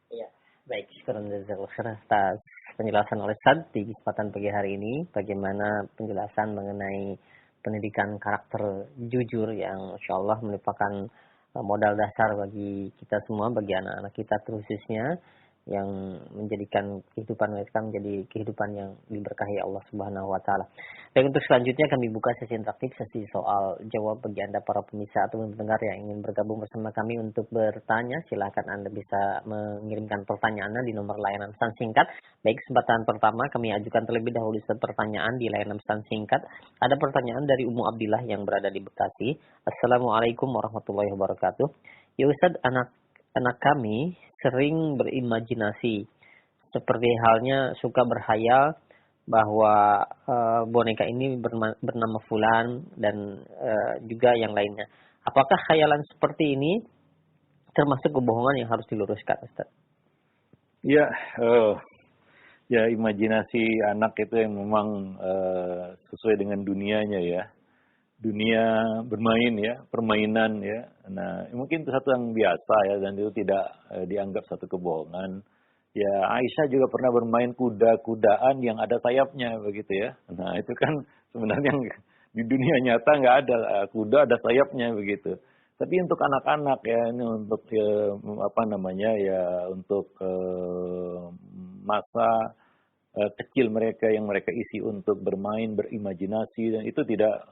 Ya, baik. Syukuran jazakallahu khairan atas penjelasan oleh Ustaz di kesempatan pagi hari ini. Bagaimana penjelasan mengenai pendidikan karakter jujur yang insya Allah merupakan modal dasar bagi kita semua, bagi anak-anak kita khususnya. yang menjadikan kehidupan mereka menjadi kehidupan yang diberkahi Allah Subhanahu wa taala. Dan untuk selanjutnya kami buka sesi interaktif, sesi soal jawab bagi Anda para pemirsa atau pendengar yang ingin bergabung bersama kami untuk bertanya. Silakan Anda bisa mengirimkan pertanyaan Anda di nomor layanan pesan singkat. Baik, kesempatan pertama kami ajukan terlebih dahulu pertanyaan di layanan pesan singkat. Ada pertanyaan dari Umu Abdillah yang berada di Bekasi. Assalamualaikum warahmatullahi wabarakatuh. Ya Ustadz, anak kami sering berimajinasi, seperti halnya suka berhayal bahwa boneka ini bernama Fulan dan juga yang lainnya. Apakah khayalan seperti ini termasuk kebohongan yang harus diluruskan, Ustaz? Ya, ya imajinasi anak itu yang memang sesuai dengan dunianya ya. Dunia bermain ya, permainan ya. Nah, mungkin itu satu yang biasa ya dan itu tidak dianggap satu kebohongan. Ya, Aisyah juga pernah bermain kuda-kudaan yang ada sayapnya begitu ya. Nah, itu kan sebenarnya di dunia nyata nggak ada kuda ada sayapnya begitu. Tapi untuk anak-anak ya, ini untuk apa namanya ya, untuk masa kecil mereka yang mereka isi untuk bermain, berimajinasi, dan itu tidak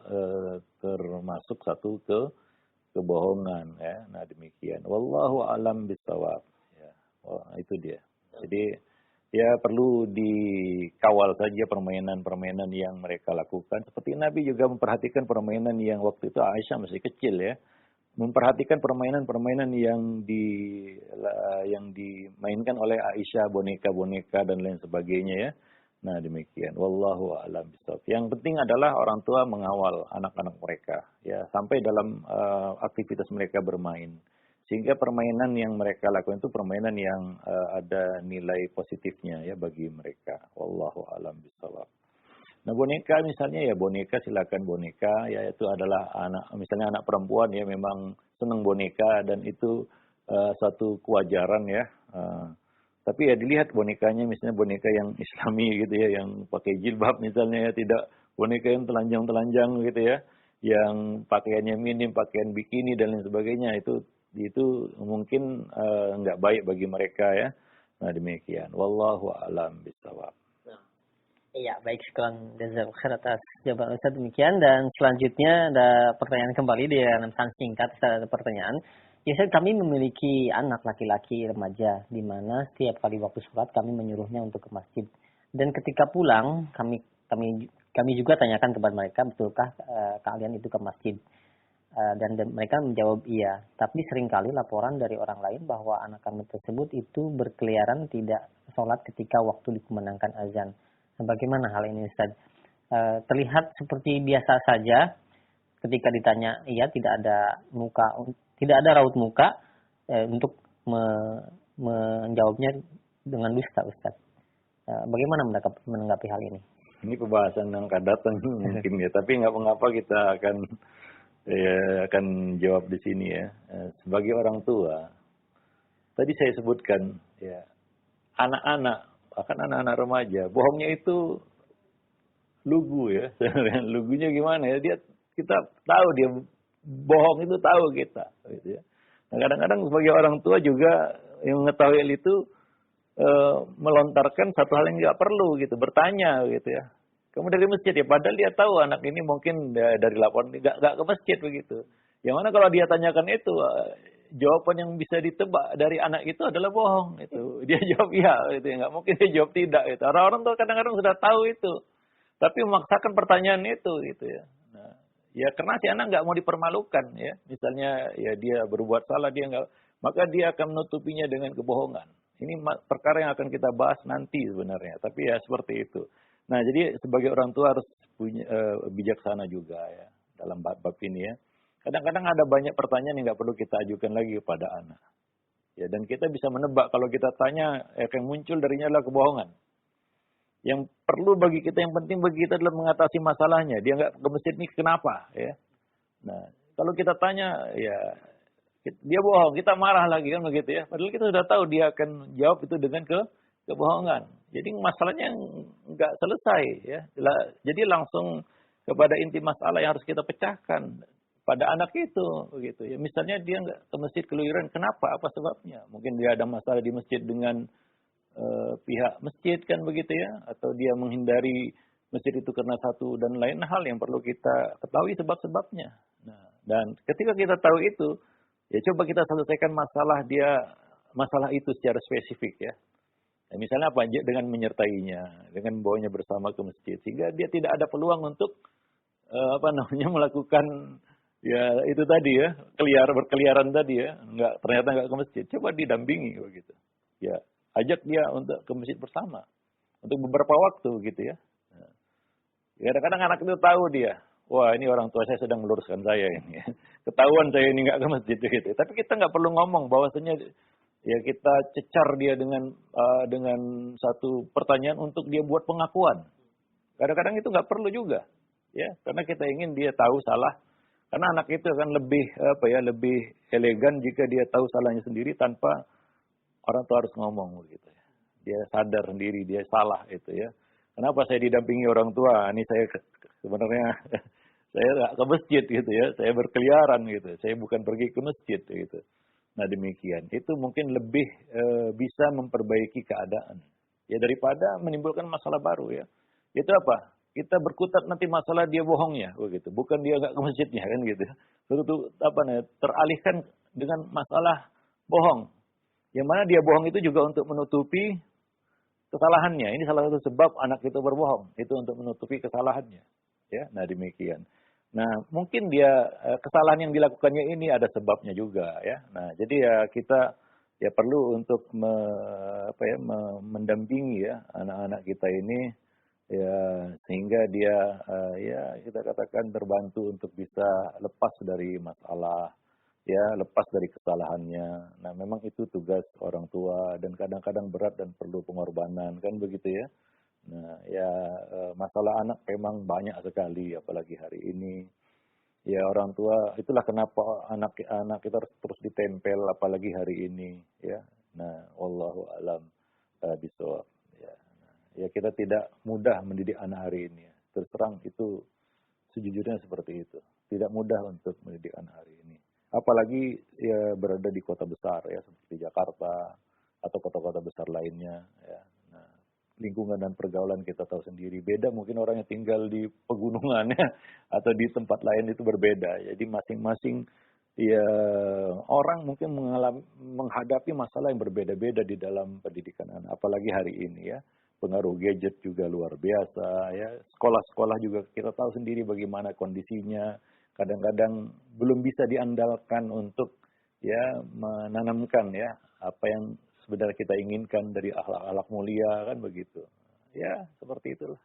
termasuk satu kebohongan ya. Nah, demikian. Wallahu alam bisawab. Ya. Oh, itu dia. Jadi ya perlu dikawal saja permainan-permainan yang mereka lakukan. Seperti Nabi juga memperhatikan permainan yang waktu itu Aisyah masih kecil ya. Memperhatikan permainan-permainan yang dimainkan oleh Aisyah, boneka-boneka dan lain sebagainya ya. Nah, demikian. Wallahu a'lam bishawab. Yang penting adalah orang tua mengawal anak-anak mereka ya sampai dalam aktivitas mereka bermain. Sehingga permainan yang mereka lakukan itu permainan yang ada nilai positifnya ya bagi mereka. Wallahu a'lam bishawab. Nah, boneka misalnya ya boneka, silakan boneka ya, itu adalah misalnya anak perempuan ya memang senang boneka dan itu satu kewajaran ya. Tapi ya dilihat bonekanya, misalnya boneka yang Islami gitu ya, yang pakai jilbab misalnya ya, tidak boneka yang telanjang-telanjang gitu ya, yang pakaiannya minim, pakaian bikini dan lain sebagainya, itu mungkin nggak baik bagi mereka ya. Nah, demikian. Wallahu a'lam bishawab. Iya, baik, sekarang jazakallahu khair atas jawaban Ustaz. Demikian, dan selanjutnya ada pertanyaan kembali di pesan singkat. Ada pertanyaan. Ya, Ustaz, kami memiliki anak laki-laki remaja di mana setiap kali waktu sholat kami menyuruhnya untuk ke masjid. Dan ketika pulang kami juga tanyakan kepada mereka, betulkah kalian itu ke masjid? Dan mereka menjawab iya. Tapi seringkali laporan dari orang lain bahwa anak kami tersebut itu berkeliaran tidak sholat ketika waktu dikumandangkan azan. Nah, bagaimana hal ini, Ustaz? Terlihat seperti biasa saja ketika ditanya, iya, tidak ada raut muka untuk menjawabnya dengan dusta, Ustaz. Bagaimana menanggapi hal ini? Ini pembahasan yang akan datang mungkin ya, tapi nggak mengapa kita akan jawab di sini ya. Sebagai orang tua, tadi saya sebutkan ya, anak-anak, bahkan anak-anak remaja, bohongnya itu lugu ya. Lugunya gimana ya? Kita tahu dia bohong, itu tahu kita gitu ya. Nah, kadang-kadang sebagai orang tua juga yang mengetahui hal itu melontarkan satu hal yang nggak perlu gitu, bertanya gitu ya. Kamu dari masjid ya, padahal dia tahu anak ini mungkin dari laporan nggak ke masjid begitu. Yang mana kalau dia tanyakan itu, jawaban yang bisa ditebak dari anak itu adalah bohong itu. Dia jawab iya gitu ya, nggak mungkin dia jawab tidak gitu. Orang-orang tuh kadang-kadang sudah tahu itu, tapi memaksakan pertanyaan itu gitu ya. Nah, ya karena si anak nggak mau dipermalukan ya. Misalnya ya dia berbuat salah, dia nggak, maka dia akan menutupinya dengan kebohongan. Ini perkara yang akan kita bahas nanti sebenarnya. Tapi ya seperti itu. Nah, jadi sebagai orang tua harus punya bijaksana juga ya dalam bab ini ya. Kadang-kadang ada banyak pertanyaan yang nggak perlu kita ajukan lagi kepada anak. Ya, dan kita bisa menebak kalau kita tanya, yang muncul darinya adalah kebohongan. Yang perlu bagi kita, yang penting bagi kita adalah mengatasi masalahnya. Dia nggak ke masjid ini kenapa? Ya. Nah, kalau kita tanya, ya dia bohong, kita marah lagi kan begitu ya. Padahal kita sudah tahu dia akan jawab itu dengan kebohongan. Jadi masalahnya nggak selesai ya. Jadi langsung kepada inti masalah yang harus kita pecahkan pada anak itu begitu ya. Misalnya dia nggak ke masjid keluyuran, kenapa? Apa sebabnya? Mungkin dia ada masalah di masjid dengan pihak masjid kan begitu ya, atau dia menghindari masjid itu karena satu dan lain hal yang perlu kita ketahui sebab-sebabnya. Nah, dan ketika kita tahu itu, ya coba kita selesaikan masalah itu secara spesifik ya. Nah, misalnya apa? Dengan menyertainya, dengan membawanya bersama ke masjid, sehingga dia tidak ada peluang untuk melakukan ya itu tadi ya, berkeliaran tadi ya, ternyata nggak ke masjid. Coba didampingi begitu. Ya, ajak dia untuk ke masjid bersama untuk beberapa waktu gitu ya. Ya, kadang-kadang anak itu tahu dia, wah ini orang tua saya sedang meluruskan saya ini. Ketahuan saya ini nggak ke masjid gitu. Tapi kita nggak perlu ngomong bahwasanya ya kita cecar dia dengan satu pertanyaan untuk dia buat pengakuan. Kadang-kadang itu nggak perlu juga, ya, karena kita ingin dia tahu salah. Karena anak itu akan lebih elegan jika dia tahu salahnya sendiri tanpa orang tua harus ngomong begitu ya. Dia sadar sendiri dia salah itu ya. Kenapa saya didampingi orang tua? Ini saya sebenarnya saya nggak ke masjid gitu ya. Saya berkeliaran gitu. Saya bukan pergi ke masjid gitu. Nah demikian. Itu mungkin lebih bisa memperbaiki keadaan. Ya daripada menimbulkan masalah baru ya. Itu apa? Kita berkutat nanti masalah dia bohongnya begitu. Bukan dia nggak ke masjidnya kan gitu. Teralihkan dengan masalah bohong. Yang mana dia bohong itu juga untuk menutupi kesalahannya. Ini salah satu sebab anak itu berbohong. Itu untuk menutupi kesalahannya. Ya, nah demikian. Nah, mungkin dia kesalahan yang dilakukannya ini ada sebabnya juga ya. Nah, jadi ya kita ya perlu untuk mendampingi ya anak-anak kita ini ya sehingga dia ya kita katakan terbantu untuk bisa lepas dari masalah. Ya, lepas dari kesalahannya. Nah, memang itu tugas orang tua dan kadang-kadang berat dan perlu pengorbanan, kan begitu ya. Nah, ya masalah anak memang banyak sekali, apalagi hari ini. Ya, orang tua, itulah kenapa anak kita terus ditempel, apalagi hari ini. Ya, nah, wallahu alam bishawab. Ya, nah, ya kita tidak mudah mendidik anak hari ini. Ya. Terus terang itu sejujurnya seperti itu. Tidak mudah untuk mendidik anak hari ini. Apalagi ya berada di kota besar ya seperti Jakarta atau kota-kota besar lainnya ya. Nah, lingkungan dan pergaulan kita tahu sendiri beda, mungkin orang yang tinggal di pegunungan ya atau di tempat lain itu berbeda. Jadi masing-masing ya orang mungkin menghadapi masalah yang berbeda-beda di dalam pendidikan anak. Apalagi hari ini ya. Pengaruh gadget juga luar biasa ya. Sekolah-sekolah juga kita tahu sendiri bagaimana kondisinya. Kadang-kadang belum bisa diandalkan untuk ya menanamkan ya apa yang sebenarnya kita inginkan dari akhlak-akhlak mulia kan begitu. Ya, seperti itulah.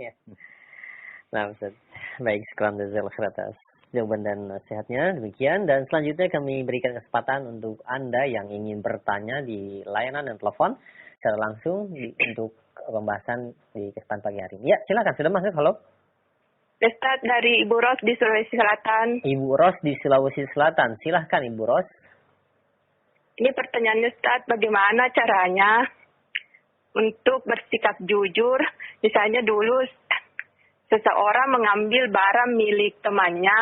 Ya. Nah, Ustaz. Baik, sekarang jazakallahu atas jawaban dan nasihatnya. Demikian, dan selanjutnya kami berikan kesempatan untuk Anda yang ingin bertanya di layanan dan telepon secara langsung untuk pembahasan di kesempatan pagi hari ini. Ya, silakan, sudah masuk. Halo. Ustaz, dari Ibu Ros di Sulawesi Selatan. Ibu Ros di Sulawesi Selatan. Silahkan Ibu Ros. Ini pertanyaannya Ustaz, bagaimana caranya untuk bersikap jujur? Misalnya dulu seseorang mengambil barang milik temannya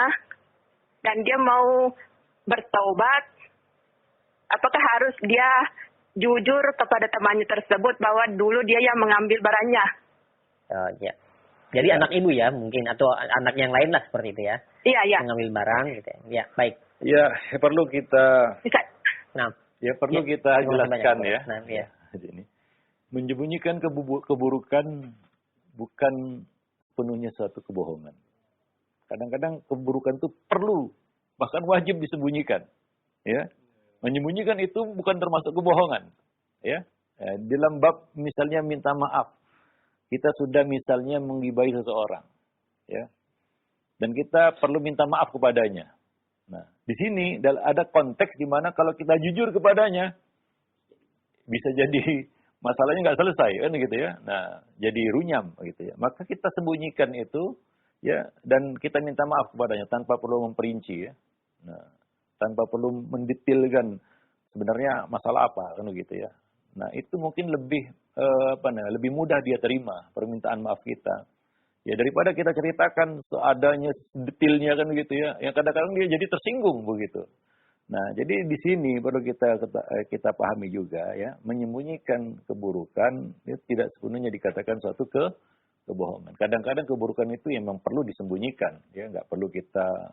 dan dia mau bertaubat. Apakah harus dia jujur kepada temannya tersebut bahwa dulu dia yang mengambil barangnya? Ya. Jadi anak ibu ya mungkin atau anak yang lain lah seperti itu ya. Iya, iya. Mengambil barang gitu ya. Ya, baik. Ya, perlu kita Bisa. Nah, perlu kita jelaskan ya. Nah, ya. Jadi menyembunyikan keburukan bukan sepenuhnya suatu kebohongan. Kadang-kadang keburukan itu perlu bahkan wajib disembunyikan. Ya. Menyembunyikan itu bukan termasuk kebohongan. Ya. Dalam bab misalnya minta maaf. Kita sudah misalnya menggibahi seseorang, ya, dan kita perlu minta maaf kepadanya. Nah, di sini ada konteks di mana kalau kita jujur kepadanya, bisa jadi masalahnya nggak selesai, kan gitu ya. Nah, jadi runyam, gitu ya. Maka kita sembunyikan itu, ya, dan kita minta maaf kepadanya tanpa perlu memperinci, ya. Nah, tanpa perlu mendetailkan sebenarnya masalah apa, kan gitu ya. Nah, itu mungkin lebih lebih mudah dia terima permintaan maaf kita. Ya daripada kita ceritakan seadanya detailnya kan gitu ya. Yang kadang-kadang dia jadi tersinggung begitu. Nah, jadi di sini perlu kita pahami juga ya, menyembunyikan keburukan itu tidak sepenuhnya dikatakan suatu kebohongan. Kadang-kadang keburukan itu memang perlu disembunyikan, ya, nggak perlu kita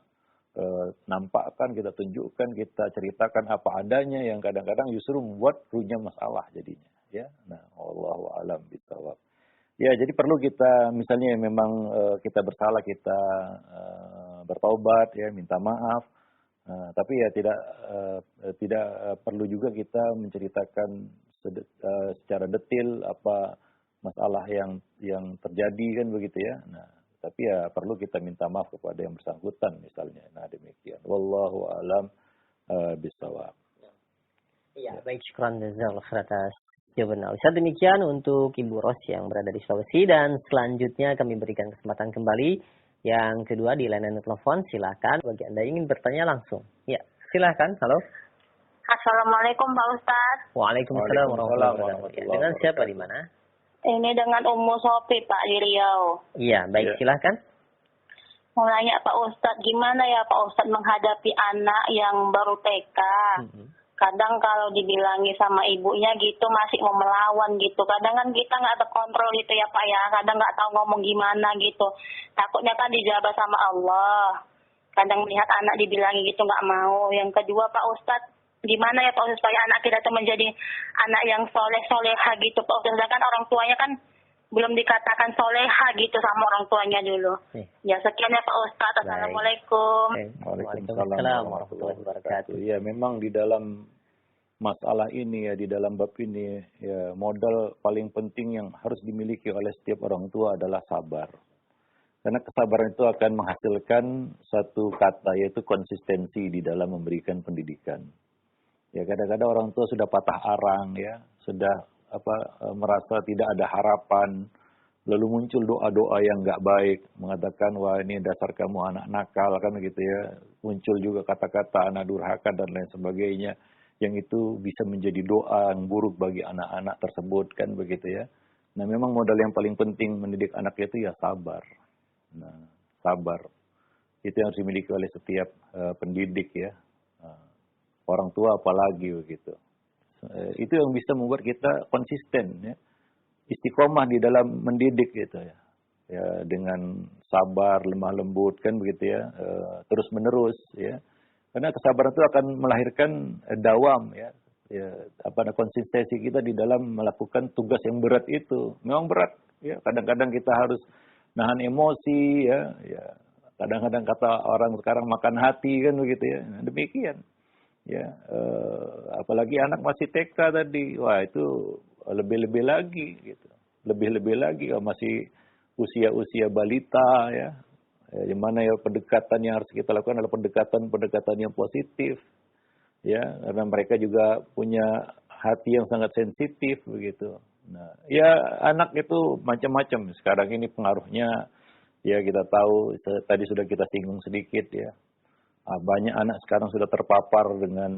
nampakkan, kita tunjukkan, kita ceritakan apa adanya yang kadang-kadang justru membuat runyam masalah jadinya, ya. Nah, wallahu a'lam bishawab. Ya, jadi perlu kita misalnya memang kita bersalah, kita bertaubat, ya, minta maaf. Tapi ya tidak perlu juga kita menceritakan secara detail apa masalah yang terjadi kan begitu ya. Nah, tapi ya perlu kita minta maaf kepada yang bersangkutan misalnya. Nah, demikian. Wallahu a'lam bishawab. Iya, baik, syukran jazakallahu khair atas jawaban Ustaz. Demikian untuk Ibu Ros yang berada di Sulawesi, dan selanjutnya kami berikan kesempatan kembali yang kedua di layanan telepon. Silakan bagi Anda yang ingin bertanya langsung. Ya, silakan. Halo. Assalamualaikum Pak Ustaz. Waalaikumsalam warahmatullahi wabarakatuh. Dengan siapa di mana? Ini dengan Ummu Sofi Pak di Riau. Iya, baik, silakan. Mau nanya Pak Ustaz, gimana ya Pak Ustaz menghadapi anak yang baru TK? Kadang kalau dibilangi sama ibunya gitu masih mau melawan gitu. Kadang kan kita nggak terkontrol gitu ya Pak ya. Kadang nggak tahu ngomong gimana gitu. Takutnya kan dijabah sama Allah. Kadang melihat anak dibilangi gitu nggak mau. Yang kedua Pak Ustadz, gimana ya Pak Ustadz supaya anak kita tuh menjadi anak yang soleh-soleha gitu Pak Ustadz. Sedangkan orang tuanya kan belum dikatakan soleha gitu sama orang tuanya dulu. Ya, sekian ya Pak Ustadz. Assalamualaikum. Waalaikumsalam warahmatullahi wabarakatuh. Ya, memang di dalam masalah ini ya, di dalam bab ini ya, modal paling penting yang harus dimiliki oleh setiap orang tua adalah sabar. Karena kesabaran itu akan menghasilkan satu kata, yaitu konsistensi di dalam memberikan pendidikan. Ya, kadang-kadang orang tua sudah patah arang ya, sudah merasa tidak ada harapan, lalu muncul doa-doa yang nggak baik, mengatakan wah ini dasar kamu anak nakal kan gitu ya, muncul juga kata-kata anak durhaka dan lain sebagainya, yang itu bisa menjadi doa yang buruk bagi anak-anak tersebut kan begitu ya. Nah, memang modal yang paling penting mendidik anak itu ya sabar. Nah, sabar itu yang harus dimiliki oleh setiap pendidik ya, orang tua apalagi begitu. Itu yang bisa membuat kita konsisten ya, istiqomah di dalam mendidik gitu ya, ya dengan sabar, lemah lembut kan begitu ya, terus menerus ya, karena kesabaran itu akan melahirkan dawam ya, konsistensi kita di dalam melakukan tugas yang berat itu. Memang berat ya, kadang-kadang kita harus nahan emosi ya, ya kadang-kadang kata orang sekarang makan hati kan begitu ya. Nah, demikian ya, apalagi anak masih TK tadi, wah itu lebih-lebih lagi gitu, lebih-lebih lagi kalau masih usia-usia balita ya, yang mana ya pendekatan yang harus kita lakukan adalah pendekatan yang positif ya, karena mereka juga punya hati yang sangat sensitif begitu. Nah, ya anak itu macam-macam sekarang ini pengaruhnya ya, kita tahu tadi sudah kita singgung sedikit ya. Banyak anak sekarang sudah terpapar dengan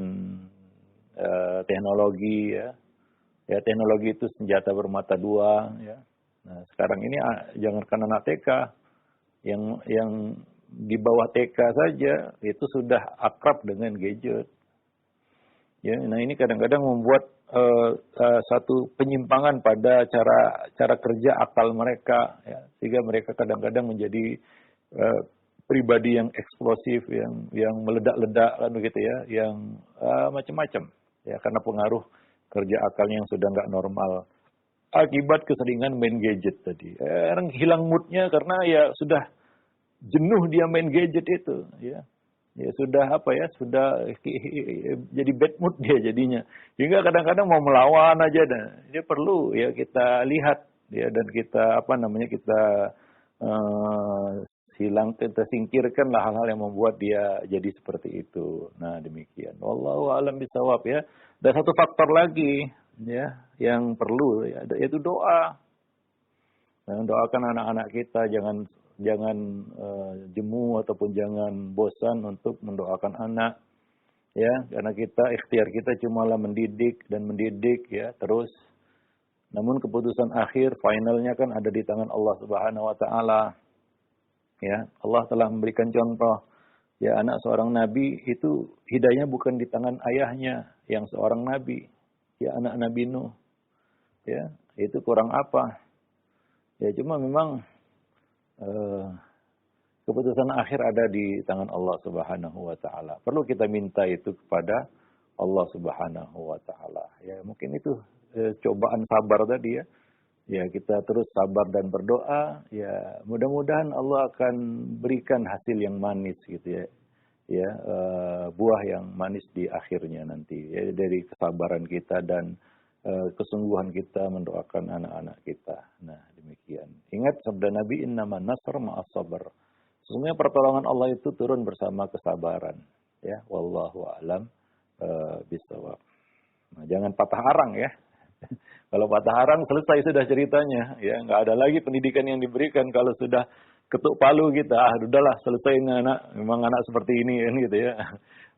teknologi ya. Ya, teknologi itu senjata bermata dua ya. Nah, sekarang ini jangankan anak TK, yang di bawah TK saja itu sudah akrab dengan gadget. Ya, nah ini kadang-kadang membuat satu penyimpangan pada cara kerja akal mereka ya, sehingga mereka kadang-kadang menjadi pribadi yang eksplosif, yang meledak-ledak kan begitu ya, yang macam-macam ya, karena pengaruh kerja akalnya yang sudah nggak normal akibat keseringan main gadget tadi. Orang hilang moodnya karena ya sudah jenuh dia main gadget itu ya. Ya sudah sudah jadi bad mood dia jadinya. Hingga kadang-kadang mau melawan aja, dan dia perlu ya kita lihat ya, dan kita kita kita singkirkanlah hal-hal yang membuat dia jadi seperti itu. Nah, demikian. Wallahu a'lam bishawab ya. Dan satu faktor lagi ya yang perlu ya, yaitu doa. Nah, doakan anak-anak kita, jangan jemu ataupun jangan bosan untuk mendoakan anak ya, karena ikhtiar kita cumalah mendidik ya terus. Namun keputusan akhir finalnya kan ada di tangan Allah Subhanahu wa taala. Ya, Allah telah memberikan contoh Ya, anak seorang nabi itu hidayahnya bukan di tangan ayahnya yang seorang nabi. Ya, anak Nabi Nuh. Ya, itu kurang apa? Ya, cuma memang keputusan akhir ada di tangan Allah Subhanahu wa taala. Perlu kita minta itu kepada Allah Subhanahu wa taala. Ya, mungkin itu cobaan sabar tadi ya. Ya, kita terus sabar dan berdoa, ya mudah-mudahan Allah akan berikan hasil yang manis gitu ya. Ya, buah yang manis di akhirnya nanti ya, dari kesabaran kita dan kesungguhan kita mendoakan anak-anak kita. Nah, demikian. Ingat sabda Nabi, innaman nasr ma'as sabr. Sesungguhnya pertolongan Allah itu turun bersama kesabaran. Ya, wallahu a'lam bishawab. Nah, jangan patah arang ya. Kalau patah arang selesai sudah ceritanya, ya nggak ada lagi pendidikan yang diberikan kalau sudah ketuk palu kita. Udahlah selesai ini anak, memang anak seperti ini kan gitu ya.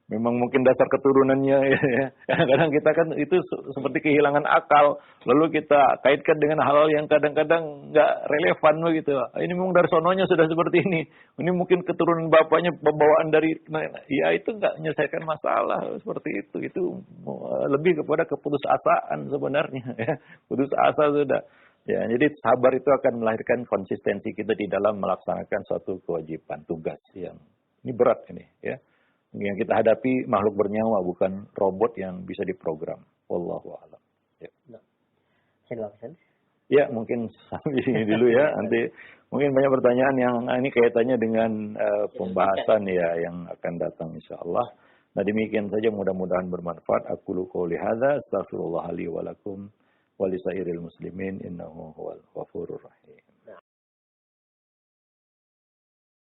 Memang mungkin dasar keturunannya ya. Kadang-kadang kita kan itu seperti kehilangan akal. Lalu kita kaitkan dengan hal-hal yang kadang-kadang nggak relevan begitu. Ini memang dari sononya sudah seperti ini. Ini mungkin keturunan bapaknya pembawaan dari, ya itu nggak menyelesaikan masalah seperti itu. Itu lebih kepada keputusasaan sebenarnya. Ya. Putus asa sudah. Ya, jadi sabar itu akan melahirkan konsistensi kita di dalam melaksanakan suatu kewajiban, tugas yang ini berat ini ya. Yang kita hadapi makhluk bernyawa, bukan robot yang bisa diprogram. Wallahu a'lam. Ya. Ya, mungkin sampai sini dulu ya. Nanti mungkin banyak pertanyaan yang ini kaitannya dengan pembahasan ya yang akan datang insyaallah. Nah, demikian saja, mudah-mudahan bermanfaat. Aqulu qouli hadza, astaghfirullah li wa lakum wa lisairil muslimin innahu huwal ghafurur rahim.